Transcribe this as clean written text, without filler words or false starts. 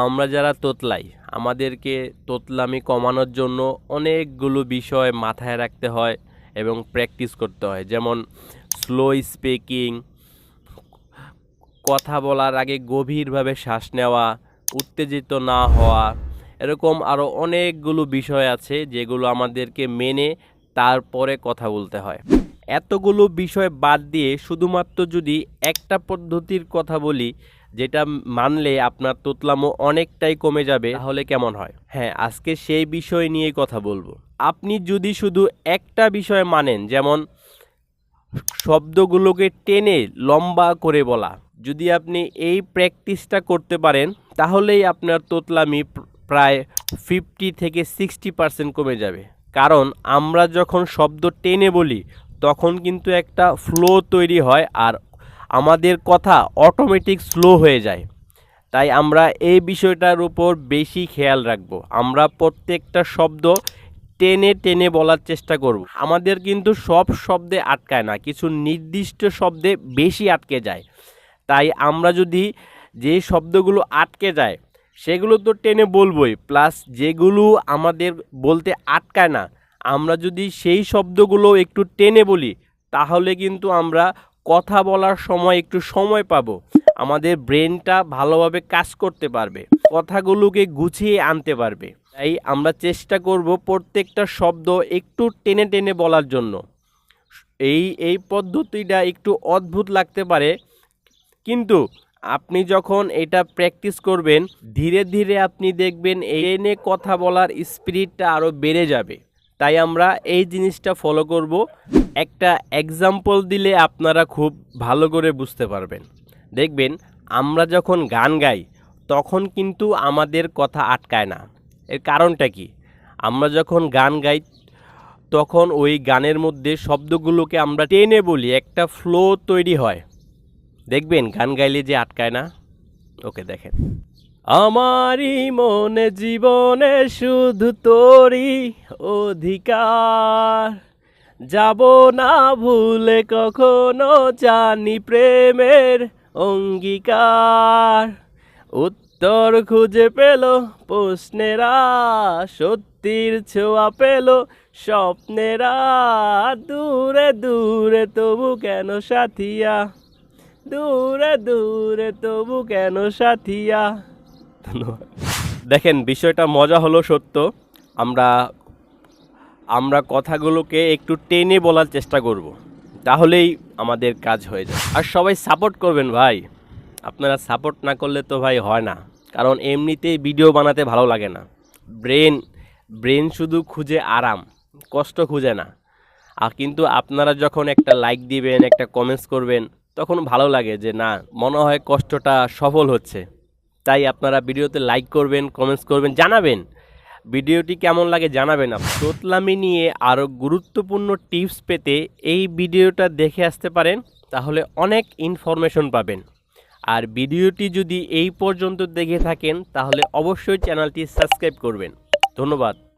আমরা যারা তোতলাই আমাদেরকে তোতলামি কমানোর জন্য অনেকগুলো বিষয় মাথায় রাখতে হয় এবং প্র্যাকটিস করতে হয়, যেমন স্লো স্পিকিং, কথা বলার আগে গভীরভাবে শ্বাস নেওয়া, উত্তেজিত না হওয়া। এরকম আরও অনেকগুলো বিষয় আছে যেগুলো আমাদেরকে মেনে তারপরে কথা বলতে হয়। এতগুলো বিষয় বাদ দিয়ে শুধুমাত্র যদি একটা পদ্ধতির কথা বলি, যেটা মানলে আপনার তোতলামো অনেকটাই কমে যাবে, তাহলে কেমন হয়? হ্যাঁ, আজকে সেই বিষয় নিয়েই কথা বলবো। আপনি যদি শুধু একটা বিষয় মানেন, যেমন শব্দগুলোকে টেনে লম্বা করে বলা, যদি আপনি এই প্র্যাকটিসটা করতে পারেন, তাহলেই আপনার তোতলামি প্রায় 50 থেকে 60% কমে যাবে। কারণ আমরা যখন শব্দ টেনে বলি তখন কিন্তু একটা ফ্লো তৈরি হয় আর আমাদের কথা অটোমেটিক স্লো হয়ে যায়। তাই আমরা এই বিষয়টার উপর বেশি খেয়াল রাখব। আমরা প্রত্যেকটা শব্দ টেনে টেনে বলার চেষ্টা করব। আমাদের কিন্তু সব শব্দে আটকায় না, কিছু নির্দিষ্ট শব্দে বেশি আটকে যায়। তাই আমরা যদি যে শব্দগুলো আটকে যায় সেগুলো তো টেনে বলবোই, প্লাস যেগুলো আমাদের বলতে আটকায় না, আমরা যদি সেই শব্দগুলো একটু টেনে বলি, তাহলে কিন্তু আমরা কথা বলার সময় একটু সময় পাবো, আমাদের ব্রেনটা ভালোভাবে কাজ করতে পারবে, কথাগুলোকে গুছিয়ে আনতে পারবে। তাই আমরা চেষ্টা করব প্রত্যেকটা শব্দ একটু টেনে টেনে বলার জন্য। এই পদ্ধতিটা একটু অদ্ভুত লাগতে পারে, কিন্তু আপনি যখন এটা প্র্যাকটিস করবেন, ধীরে ধীরে আপনি দেখবেন টেনে কথা বলার স্পিরিটটা আরও বেড়ে যাবে। তাই আমরা এই জিনিসটা ফলো করব। একটা এক্সাম্পল দিলে আপনারা খুব ভালো করে বুঝতে পারবেন। দেখবেন আমরা যখন গান গাই তখন কিন্তু আমাদের কথা আটকায় না। এর কারণটা কি? আমরা যখন গান গাই তখন ওই গানের মধ্যে শব্দগুলোকে আমরা টেনে বলি, একটা ফ্লো তৈরি হয়। দেখবেন গান গাইলে যে আটকায় না। ওকে, দেখেন। আমারই মনে জীবনে শুধু তোরই অধিকার, যাব না ভুলে কখনো, জানি প্রেমের অঙ্গীকার। উত্তর খুঁজে পেল প্রশ্নেরা, সত্যির ছোঁয়া পেল স্বপ্নেরা, দূরে দূরে তবু কেন সাথিয়া, দূরে দূরে তবু কেন সাথিয়া। ধন্যবাদ। দেখেন, বিষয়টা মজা হলো সত্য। আমরা কথাগুলোকে একটু টেনে বলার চেষ্টা করব, তাহলেই আমাদের কাজ হয়ে যায়। আর সবাই সাপোর্ট করবেন ভাই, আপনারা সাপোর্ট না করলে তো ভাই হয় না। কারণ এমনিতেই ভিডিও বানাতে ভালো লাগে না। ব্রেন শুধু খুঁজে আরাম, কষ্ট খুঁজে না। আর কিন্তু আপনারা যখন একটা লাইক দিবেন, একটা কমেন্টস করবেন, তখন ভালো লাগে যে না, মনে হয় কষ্টটা সফল হচ্ছে। তাই আপনারা ভিডিওতে লাইক করবেন, কমেন্টস করবেন, জানাবেন ভিডিওটি কেমন লাগে, জানাবেন। তোতলামি নিয়ে আরও গুরুত্বপূর্ণ টিপস পেতে এই ভিডিওটা দেখে আসতে পারেন, তাহলে অনেক ইনফরমেশন পাবেন। আর ভিডিওটি যদি এই পর্যন্ত দেখে থাকেন তাহলে অবশ্যই চ্যানেলটি সাবস্ক্রাইব করবেন। ধন্যবাদ।